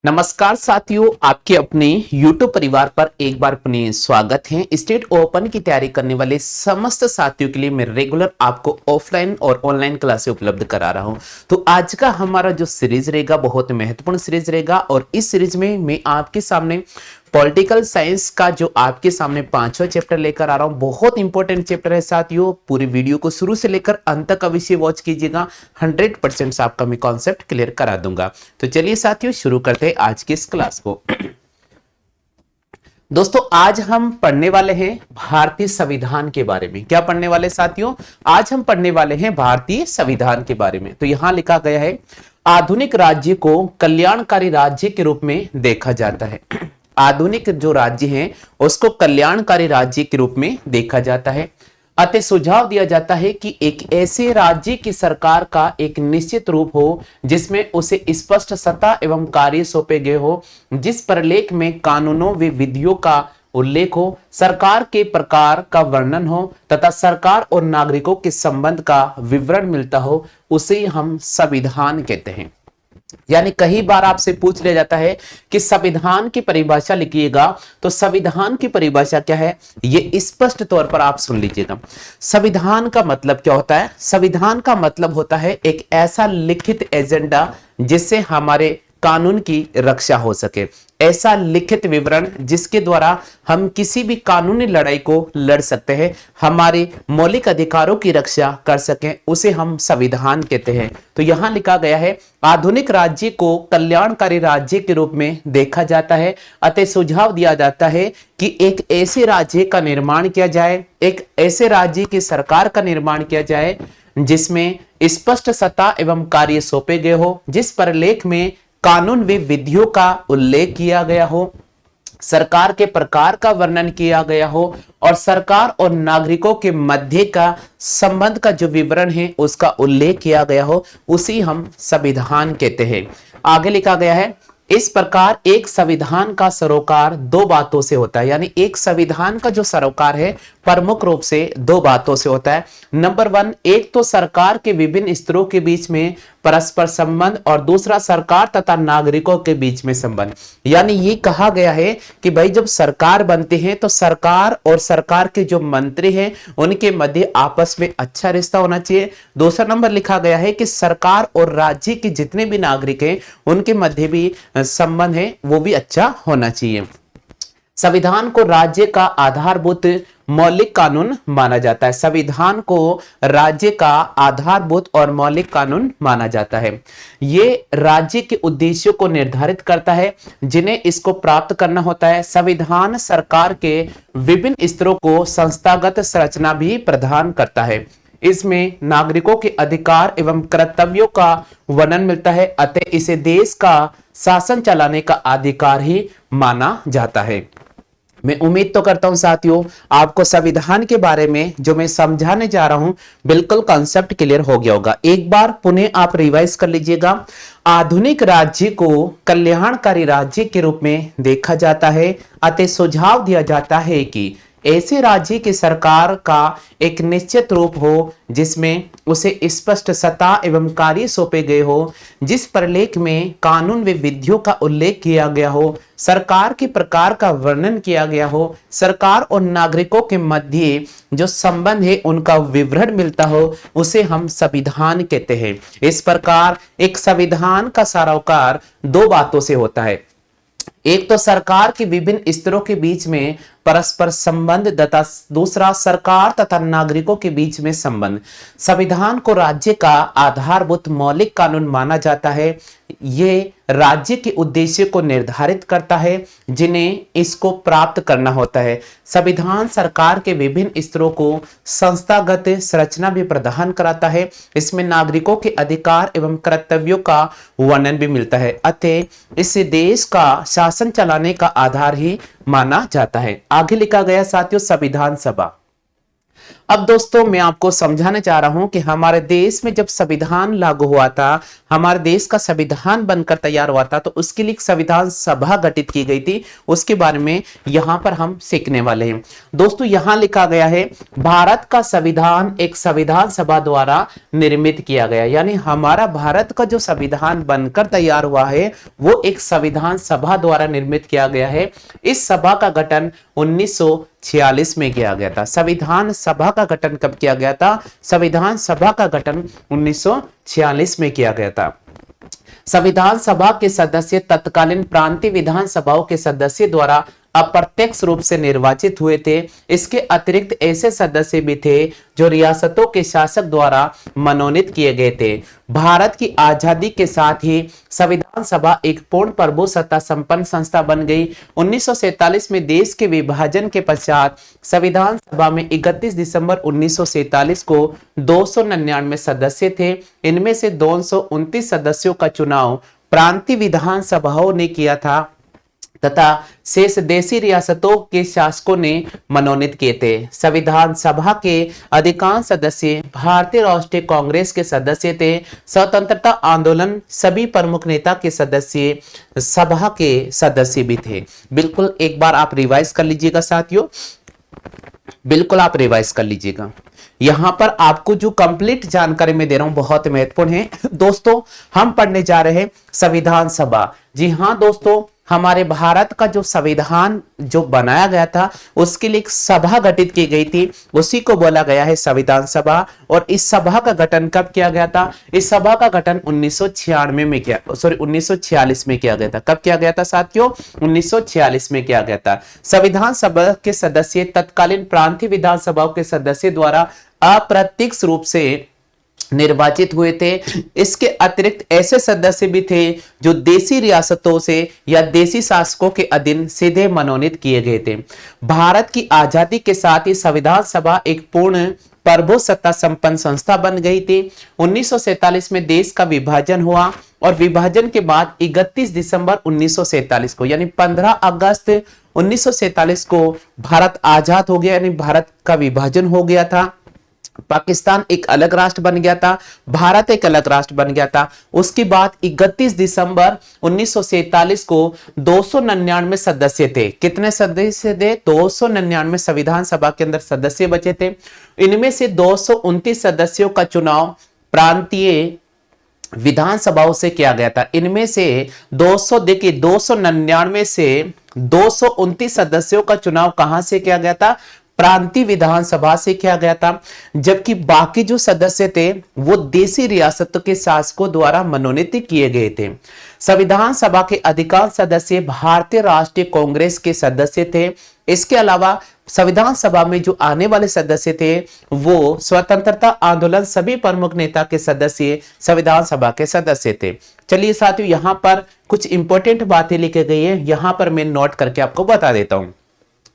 नमस्कार साथियों, आपके अपने YouTube परिवार पर एक बार अपने स्वागत है। स्टेट ओपन की तैयारी करने वाले समस्त साथियों के लिए मैं रेगुलर आपको ऑफलाइन और ऑनलाइन क्लासें उपलब्ध करा रहा हूं। तो आज का हमारा जो सीरीज रहेगा बहुत महत्वपूर्ण सीरीज रहेगा और इस सीरीज में मैं आपके सामने पॉलिटिकल साइंस का जो आपके सामने पांचवा चैप्टर लेकर आ रहा हूं। बहुत इंपॉर्टेंट चैप्टर है साथियों। पूरी वीडियो को शुरू से लेकर अंत तक अवश्य वॉच कीजिएगा। 100% आपका मैं कॉन्सेप्ट क्लियर करा दूंगा। तो चलिए साथियों शुरू करते हैं आज की इस क्लास को। दोस्तों आज हम पढ़ने वाले हैं भारतीय संविधान के बारे में। क्या पढ़ने वाले साथियों? आज हम पढ़ने वाले हैं भारतीय संविधान के बारे में। तो यहां लिखा गया है, आधुनिक राज्य को कल्याणकारी राज्य के रूप में देखा जाता है। आधुनिक जो राज्य हैं उसको कल्याणकारी राज्य के रूप में देखा जाता है। अतः सुझाव दिया जाता है कि एक ऐसे राज्य की सरकार का एक निश्चित रूप हो जिसमें उसे स्पष्ट सत्ता एवं कार्य सौंपे गए हो, जिस प्रलेख में कानूनों व विधियों का उल्लेख हो, सरकार के प्रकार का वर्णन हो तथा सरकार और नागरिकों के संबंध का विवरण मिलता हो, उसे हम संविधान कहते हैं। यानी कई बार आपसे पूछ लिया जाता है कि संविधान की परिभाषा लिखिएगा, तो संविधान की परिभाषा क्या है ये स्पष्ट तौर पर आप सुन लीजिएगा। संविधान का मतलब क्या होता है? संविधान का मतलब होता है एक ऐसा लिखित एजेंडा जिससे हमारे कानून की रक्षा हो सके, ऐसा लिखित विवरण जिसके द्वारा हम किसी भी कानूनी लड़ाई को लड़ सकते हैं, हमारे मौलिक अधिकारों की रक्षा कर सकें, उसे हम संविधान कहते हैं। तो यहां लिखा गया है, आधुनिक राज्य को कल्याणकारी राज्य के रूप में देखा जाता है। अतः सुझाव दिया जाता है कि एक ऐसे राज्य का निर्माण किया जाए, एक ऐसे राज्य की सरकार का निर्माण किया जाए जिसमें स्पष्ट सत्ता एवं कार्य सौंपे गए हो, जिस प्रलेख में कानून व विधियों का उल्लेख किया गया हो, सरकार के प्रकार का वर्णन किया गया हो और सरकार और नागरिकों के मध्य का संबंध का जो विवरण है उसका उल्लेख किया गया हो, उसी हम संविधान कहते हैं। आगे लिखा गया है, इस प्रकार एक संविधान का सरोकार दो बातों से होता है। यानी एक संविधान का जो सरोकार है प्रमुख रूप से दो बातों से होता है। नंबर 1, एक तो सरकार के विभिन्न स्तरों के बीच में परस्पर संबंध और दूसरा सरकार तथा नागरिकों के बीच में संबंध। यानी ये कहा गया है कि भाई जब सरकार बनते हैं तो सरकार और सरकार के जो मंत्री हैं उनके मध्य आपस में अच्छा रिश्ता होना चाहिए। दूसरा नंबर लिखा गया है कि सरकार और राज्य के जितने भी नागरिक हैं उनके मध्य भी संबंध है वो भी अच्छा होना चाहिए। संविधान को राज्य का आधारभूत मौलिक कानून माना जाता है। संविधान को राज्य का आधारभूत और मौलिक कानून माना जाता है। ये राज्य के उद्देश्यों को निर्धारित करता है जिन्हें इसको प्राप्त करना होता है। संविधान सरकार के विभिन्न स्तरों को संस्थागत संरचना भी प्रदान करता है। इसमें नागरिकों के अधिकार एवं कर्तव्यों का वर्णन मिलता है। अतः इसे देश का शासन चलाने का अधिकार ही माना जाता है। मैं उम्मीद तो करता हूं साथियों आपको संविधान के बारे में जो मैं समझाने जा रहा हूं बिल्कुल कॉन्सेप्ट क्लियर हो गया होगा। एक बार पुनः आप रिवाइज कर लीजिएगा। आधुनिक राज्य को कल्याणकारी राज्य के रूप में देखा जाता है। अतः सुझाव दिया जाता है कि ऐसे राज्य की सरकार का एक निश्चित रूप हो जिसमें उसे स्पष्ट सत्ता एवं कार्य सौंपे गए हो, जिस प्रलेख में कानून व विधियों का उल्लेख किया गया हो, सरकार के प्रकार का वर्णन किया गया हो, सरकार और नागरिकों के मध्य जो संबंध है उनका विवरण मिलता हो, उसे हम संविधान कहते हैं। इस प्रकार एक संविधान का सरोकार दो बातों से होता है। एक तो सरकार के विभिन्न स्तरों के बीच में परस्पर संबंध तथा दूसरा सरकार तथा नागरिकों के बीच में संबंध। संविधान को राज्य का आधारभूत मौलिक कानून माना जाता है। ये राज्य के उद्देश्य को निर्धारित करता है जिन्हें इसको प्राप्त करना होता है। संविधान सरकार के विभिन्न स्तरों को संस्थागत संरचना भी प्रदान कराता है। इसमें नागरिकों के अधिकार एवं कर्तव्यों का वर्णन भी मिलता है। अतः इसे देश का शासन चलाने का आधार ही माना जाता है। आगे लिखा गया साथियों, संविधान सभा। अब दोस्तों मैं आपको समझाना चाह रहा हूं कि हमारे देश में जब संविधान लागू हुआ था, हमारे देश का संविधान बनकर तैयार हुआ था, तो उसके लिए संविधान सभा गठित की गई थी। उसके बारे में यहां पर हम सीखने वाले हैं। दोस्तों यहां लिखा गया है भारत का संविधान एक संविधान सभा द्वारा निर्मित किया गया, यानी हमारा भारत का जो संविधान बनकर तैयार हुआ है वो एक संविधान सभा द्वारा निर्मित किया गया है। इस सभा का गठन 1946 में किया गया था। संविधान सभा का गठन कब किया गया था? संविधान सभा का गठन 1946 में किया गया था। संविधान सभा के सदस्य तत्कालीन प्रांतीय विधान सभाओं के सदस्य द्वारा अप्रत्यक्ष रूप से निर्वाचित हुए थे। इसके अतिरिक्त ऐसे सदस्य भी थे जो रियासतों के शासक द्वारा मनोनीत किए गए थे। भारत की आजादी के साथ ही संविधान सभा एक पूर्ण प्रभुसत्ता संपन्न संस्था बन गई। 1947 में देश के विभाजन के पश्चात संविधान सभा में 31 दिसंबर 1947 को 299 सदस्य थे। इनमें से 229 सदस्यों का चुनाव प्रांतीय विधान सभाओं ने किया था तथा शेष देशी रियासतों के शासकों ने मनोनीत किए थे। संविधान सभा के अधिकांश सदस्य भारतीय राष्ट्रीय कांग्रेस के सदस्य थे। स्वतंत्रता आंदोलन सभी प्रमुख नेता के सदस्य सभा के सदस्य भी थे। बिल्कुल एक बार आप रिवाइज कर लीजिएगा साथियों, बिल्कुल आप रिवाइज कर लीजिएगा। यहां पर आपको जो कंप्लीट जानकारी मैं दे रहा हूं बहुत महत्वपूर्ण है। दोस्तों हम पढ़ने जा रहे हैं संविधान सभा। जी हां दोस्तों, हमारे भारत का जो संविधान जो बनाया गया था उसके लिए एक सभा गठित की गई थी, उसी को बोला गया है संविधान सभा। और इस सभा का गठन कब किया गया था? इस सभा का गठन 1996 में किया, 1946 में किया गया था। कब किया गया था साथियों? 1946 में किया गया था। संविधान सभा के सदस्य तत्कालीन प्रांतीय विधानसभाओं के सदस्य द्वारा अप्रत्यक्ष रूप से निर्वाचित हुए थे। इसके अतिरिक्त ऐसे सदस्य भी थे जो देशी रियासतों से या देशी शासकों के अधीन सीधे मनोनीत किए गए थे। भारत की आजादी के साथ ही संविधान सभा एक पूर्ण प्रभुसत्ता संपन्न संस्था बन गई थी। 1947 में देश का विभाजन हुआ और विभाजन के बाद 31 दिसंबर 1947 को यानी 15 अगस्त 1947 को भारत आजाद हो गया, यानी भारत का विभाजन हो गया था। पाकिस्तान एक अलग राष्ट्र बन गया था, भारत एक अलग राष्ट्र बन गया था। उसके बाद 31 दिसंबर 1947 को 299 सदस्य थे। कितने सदस्य थे? 299 संविधान सभा के अंदर सदस्य बचे थे। इनमें से 229 सदस्यों का चुनाव प्रांतीय विधानसभाओं से किया गया था। इनमें से 299 से 229 सदस्यों का चुनाव कहां से किया गया था? प्रांतीय विधानसभा से किया गया था। जबकि बाकी जो सदस्य थे वो देशी रियासतों के शासकों द्वारा मनोनीत किए गए थे। संविधान सभा के अधिकांश सदस्य भारतीय राष्ट्रीय कांग्रेस के सदस्य थे। इसके अलावा संविधान सभा में जो आने वाले सदस्य थे वो स्वतंत्रता आंदोलन सभी प्रमुख नेता के सदस्य संविधान सभा के सदस्य थे। चलिए साथियों, यहां पर कुछ इंपॉर्टेंट बातें लिखी गई है, यहां पर मैं नोट करके आपको बता देता हूं।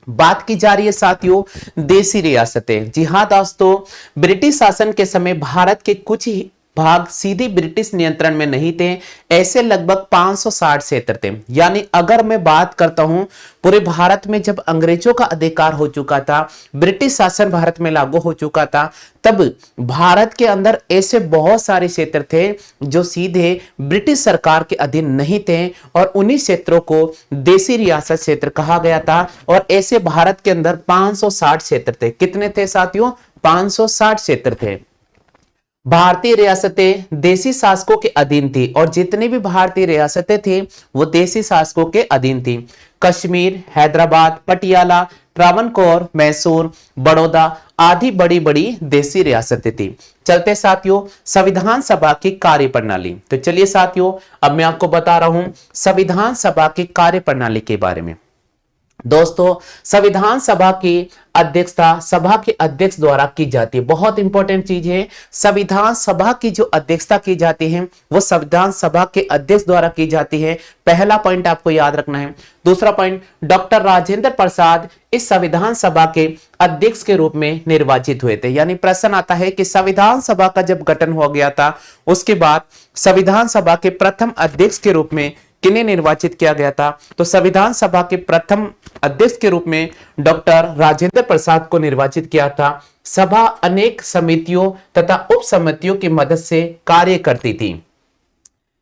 बात की जा रही है साथियों देशी रियासतें। जी हां दोस्तों, ब्रिटिश शासन के समय भारत के कुछ भाग सीधे ब्रिटिश नियंत्रण में नहीं थे। ऐसे लगभग 560 क्षेत्र थे। यानी अगर मैं बात करता हूं पूरे भारत में जब अंग्रेजों का अधिकार हो चुका था, ब्रिटिश शासन भारत में लागू हो चुका था, तब भारत के अंदर ऐसे बहुत सारे क्षेत्र थे जो सीधे ब्रिटिश सरकार के अधीन नहीं थे और उन्हीं क्षेत्रों को देशी रियासत क्षेत्र कहा गया था। और ऐसे भारत के अंदर 560 क्षेत्र थे। कितने थे साथियों? 560 क्षेत्र थे। भारतीय रियासतें देशी शासकों के अधीन थी और जितनी भी भारतीय रियासतें थी वो देशी शासकों के अधीन थी। कश्मीर, हैदराबाद, पटियाला, ट्रावनकोर, मैसूर, बड़ौदा आदि बड़ी बड़ी देशी रियासतें थी। चलते साथियों संविधान सभा की कार्य प्रणाली। तो चलिए साथियों, अब मैं आपको बता रहा हूं संविधान सभा की कार्य प्रणाली के बारे में। दोस्तों संविधान सभा की अध्यक्षता सभा के अध्यक्ष द्वारा की जाती है। बहुत इंपॉर्टेंट चीज है, संविधान सभा की जो अध्यक्षता की जाती है वो संविधान सभा के अध्यक्ष द्वारा की जाती है। पहला पॉइंट आपको याद रखना है। दूसरा पॉइंट, डॉक्टर राजेंद्र प्रसाद इस संविधान सभा के अध्यक्ष के रूप में निर्वाचित हुए थे। यानी प्रश्न आता है कि संविधान सभा का जब गठन हो गया था उसके बाद संविधान सभा के प्रथम अध्यक्ष के रूप में किन्हें निर्वाचित किया गया था? तो संविधान सभा के प्रथम अध्यक्ष के रूप में डॉक्टर राजेंद्र प्रसाद को निर्वाचित किया था। सभा अनेक समितियों तथा उप समितियों की मदद से कार्य करती थी।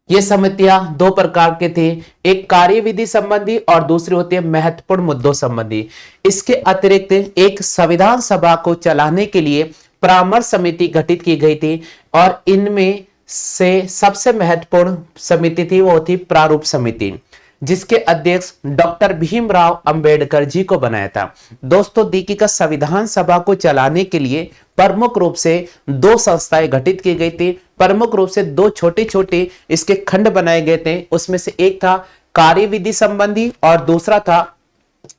ये समितियां दो प्रकार के थे, एक कार्यविधि संबंधी और दूसरी होती है महत्वपूर्ण मुद्दों संबंधी। इसके अतिरिक्त एक संविधान सभा को चलाने के लिए परामर्श समिति गठित की गई थी और इनमें से सबसे महत्वपूर्ण समिति थी वो थी प्रारूप समिति, जिसके अध्यक्ष डॉक्टर भीमराव अंबेडकर जी को बनाया था। दोस्तों देखिए का संविधान सभा को चलाने के लिए प्रमुख रूप से दो संस्थाएं गठित की गई थी। प्रमुख रूप से दो छोटे छोटे इसके खंड बनाए गए थे। उसमें से एक था कार्यविधि संबंधी और दूसरा था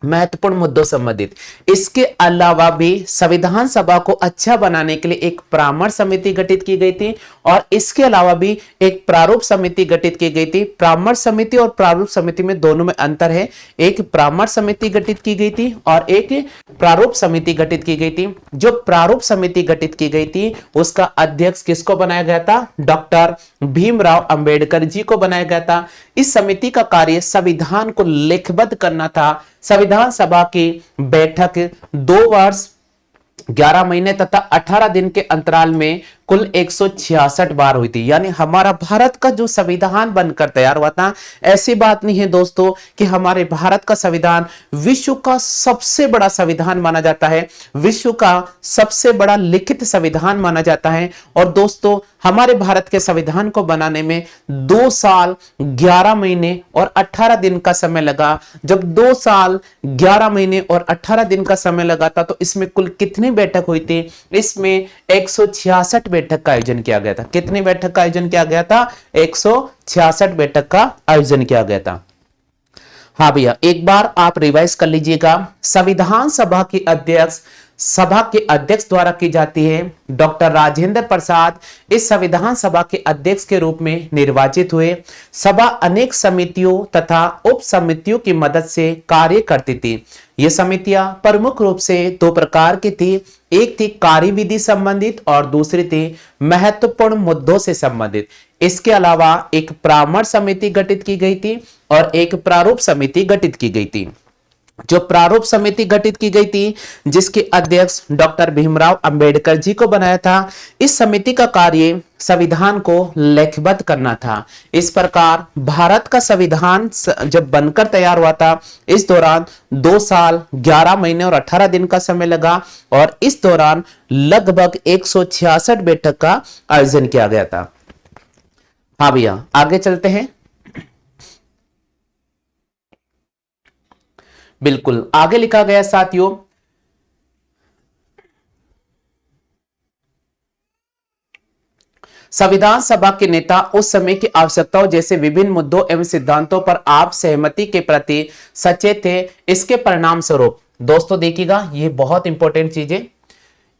महत्वपूर्ण मुद्दों संबंधित। इसके अलावा भी संविधान सभा को अच्छा बनाने के लिए एक परामर्श समिति गठित की गई थी और इसके अलावा भी एक प्रारूप समिति गठित की गई थी। परामर्श समिति और प्रारूप समिति में दोनों में अंतर है। एक परामर्श समिति गठित की गई थी और एक प्रारूप समिति गठित की गई थी। जो प्रारूप समिति गठित की गई थी उसका अध्यक्ष किसको बनाया गया था? डॉक्टर भीमराव अंबेडकर जी को बनाया गया था। इस समिति का कार्य संविधान को लेखबद्ध करना था। संविधान सभा की बैठक 2 वर्ष 11 महीने तथा 18 दिन के अंतराल में कुल 166 बार हुई थी। यानी हमारा भारत का जो संविधान बनकर तैयार हुआ था, ऐसी बात नहीं है दोस्तों कि हमारे भारत का संविधान विश्व का सबसे बड़ा संविधान माना जाता है, विश्व का सबसे बड़ा लिखित संविधान माना जाता है। और दोस्तों हमारे भारत के संविधान को बनाने में 2 साल 11 महीने और 18 दिन का समय लगा। जब 2 साल 11 महीने और 18 दिन का समय लगा था तो इसमें कुल कितनी बैठक हुई थी? इसमें 166 बैठक का आयोजन किया गया था। कितनी बैठक का आयोजन किया गया था? 166 बैठक का आयोजन किया गया था। हाँ भैया एक बार आप रिवाइज कर लीजिएगा। संविधान सभा की अध्यक्ष सभा के अध्यक्ष द्वारा की जाती है। डॉक्टर राजेंद्र प्रसाद इस संविधान सभा के अध्यक्ष के रूप में निर्वाचित हुए। सभा अनेक समितियों तथा उप समितियों की मदद से कार्य करती थी। ये समितियां प्रमुख रूप से 2 प्रकार की थी। एक थी कार्यविधि संबंधित और दूसरी थी महत्वपूर्ण मुद्दों से संबंधित। इसके अलावा एक परामर्श समिति गठित की गई थी और एक प्रारूप समिति गठित की गई थी। जो प्रारूप समिति गठित की गई थी जिसके अध्यक्ष डॉक्टर भीमराव अंबेडकर जी को बनाया था, इस समिति का कार्य संविधान को लेखबद्ध करना था। इस प्रकार भारत का संविधान जब बनकर तैयार हुआ था इस दौरान 2 साल 11 महीने और 18 दिन का समय लगा और इस दौरान लगभग 166 बैठक का आयोजन किया गया था। हाँ भैया आगे चलते हैं। बिल्कुल आगे लिखा गया साथियों, संविधान सभा के नेता उस समय की आवश्यकताओं जैसे विभिन्न मुद्दों एवं सिद्धांतों पर आप सहमति के प्रति सचेत थे। इसके परिणाम स्वरूप दोस्तों देखिएगा ये बहुत इंपॉर्टेंट चीज है।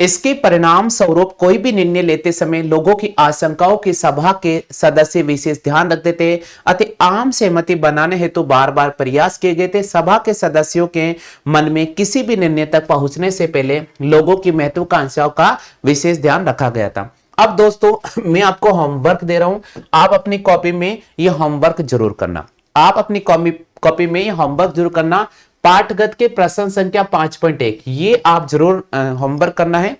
इसके परिणाम स्वरूप कोई भी निर्णय लेते समय लोगों की आशंकाओं की सभा के सदस्य विशेष ध्यान रखते थे अतः आम सहमति बनाने हेतु बार बार प्रयास किए गए थे। सभा के सदस्यों के मन में किसी भी निर्णय तक पहुंचने से पहले लोगों की महत्वाकांक्षाओं का विशेष ध्यान रखा गया था। अब दोस्तों मैं आपको होमवर्क दे रहा हूं, आप अपनी कॉपी में यह होमवर्क जरूर करना। आप अपनी कॉपी में यह होमवर्क जरूर करना। पाठगत के प्रश्न संख्या 5.1 ये आप जरूर होमवर्क करना है।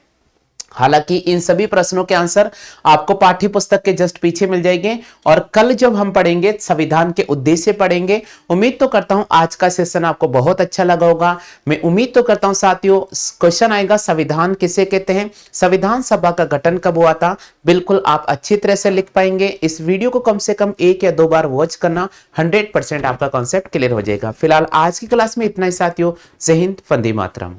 हालांकि इन सभी प्रश्नों के आंसर आपको पाठ्य पुस्तक के जस्ट पीछे मिल जाएंगे और कल जब हम पढ़ेंगे संविधान के उद्देश्य पढ़ेंगे। उम्मीद तो करता हूं आज का सेशन आपको बहुत अच्छा लगा होगा। मैं उम्मीद तो करता हूं साथियों क्वेश्चन आएगा संविधान किसे कहते हैं, संविधान सभा का गठन कब हुआ था, बिल्कुल आप अच्छी तरह से लिख पाएंगे। इस वीडियो को कम से कम 1 या 2 बार वॉच करना, 100% आपका कॉन्सेप्ट क्लियर हो जाएगा। फिलहाल आज की क्लास में इतना ही साथियों। जय हिंद, वंदे मातरम।